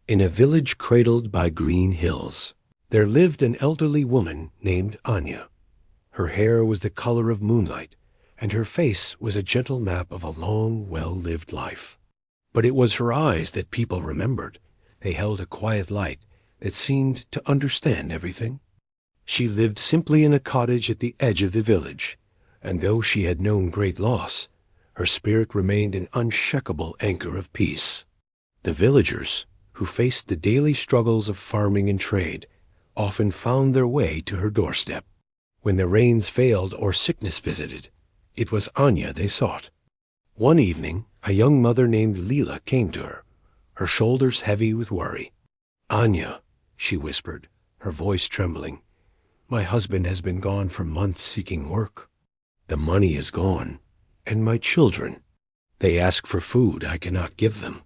In a village cradled by green hills, there lived an elderly woman named Anya. Her hair was the color of moonlight, and her face was a gentle map of a long, well-lived life. But it was her eyes that people remembered. They held a quiet light that seemed to understand everything. She lived simply in a cottage at the edge of the village, and though she had known great loss, her spirit remained an unshakable anchor of peace. The villagers, who faced the daily struggles of farming and trade, often found their way to her doorstep. When the rains failed or sickness visited, it was Anya they sought. One evening, a young mother named Leela came to her shoulders heavy with worry. "Anya," she whispered, her voice trembling, "my husband has been gone for months seeking work. The money is gone, and my children. They ask for food I cannot give them.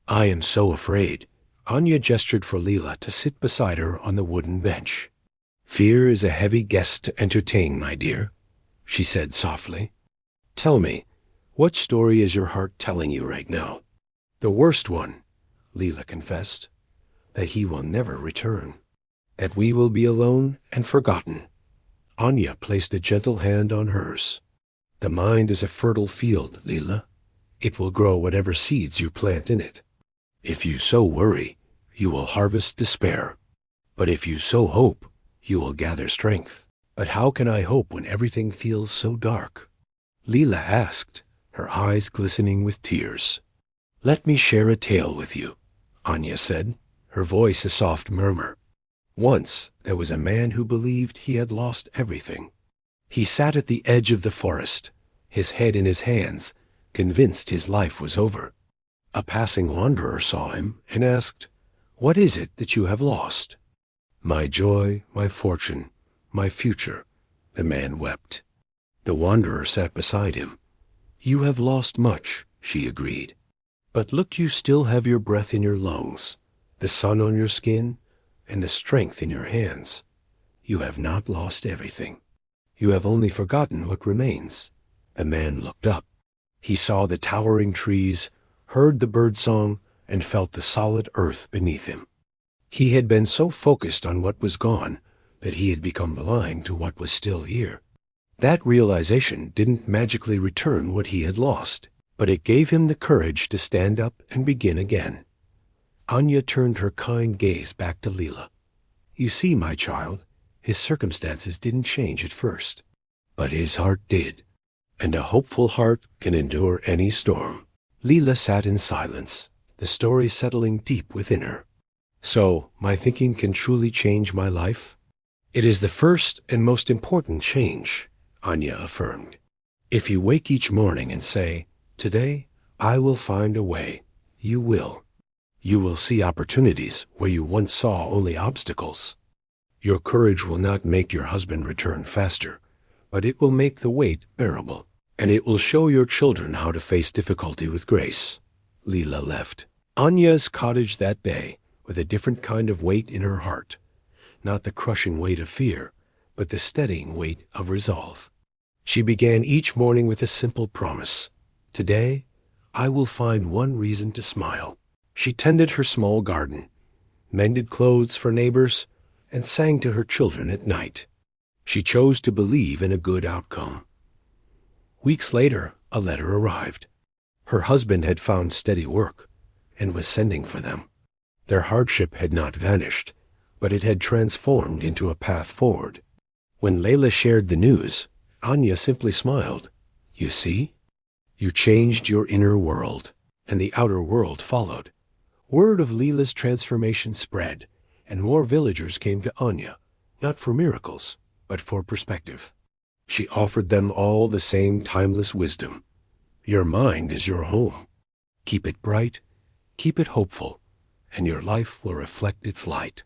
I am so afraid." Anya gestured for Leela to sit beside her on the wooden bench. "Fear is a heavy guest to entertain, my dear," she said softly. "Tell me, what story is your heart telling you right now?" "The worst one," Leela confessed, "that he will never return. That we will be alone and forgotten." Anya placed a gentle hand on hers. "The mind is a fertile field, Leela. It will grow whatever seeds you plant in it. If you sow worry, you will harvest despair. But if you sow hope, you will gather strength." "But how can I hope when everything feels so dark?" Leela asked, her eyes glistening with tears. "Let me share a tale with you," Anya said, her voice a soft murmur. "Once there was a man who believed he had lost everything. He sat at the edge of the forest, his head in his hands, convinced his life was over. A passing wanderer saw him and asked, 'What is it that you have lost?' 'My joy, my fortune, my future,' the man wept. The wanderer sat beside him. 'You have lost much,' she agreed. 'But look, you still have your breath in your lungs, the sun on your skin, and the strength in your hands. You have not lost everything. You have only forgotten what remains.' The man looked up. He saw the towering trees, heard the birdsong, and felt the solid earth beneath him. He had been so focused on what was gone that he had become blind to what was still here. That realization didn't magically return what he had lost, but it gave him the courage to stand up and begin again." Anya turned her kind gaze back to Leela. "You see, my child, his circumstances didn't change at first, but his heart did, and a hopeful heart can endure any storm." Leela sat in silence, the story settling deep within her. "So, my thinking can truly change my life?" "It is the first and most important change," Anya affirmed. "If you wake each morning and say, 'Today I will find a way,' you will. You will see opportunities where you once saw only obstacles. Your courage will not make your husband return faster, but it will make the wait bearable, and it will show your children how to face difficulty with grace." Leela left Anya's cottage that day with a different kind of weight in her heart, not the crushing weight of fear, but the steadying weight of resolve. She began each morning with a simple promise: "Today, I will find one reason to smile." She tended her small garden, mended clothes for neighbors, and sang to her children at night. She chose to believe in a good outcome. Weeks later, a letter arrived. Her husband had found steady work and was sending for them. Their hardship had not vanished, but it had transformed into a path forward. When Layla shared the news, Anya simply smiled. "You see? You changed your inner world, and the outer world followed." Word of Leela's transformation spread, and more villagers came to Anya, not for miracles, but for perspective. She offered them all the same timeless wisdom. Your mind is your home. Keep it bright, keep it hopeful, and your life will reflect its light.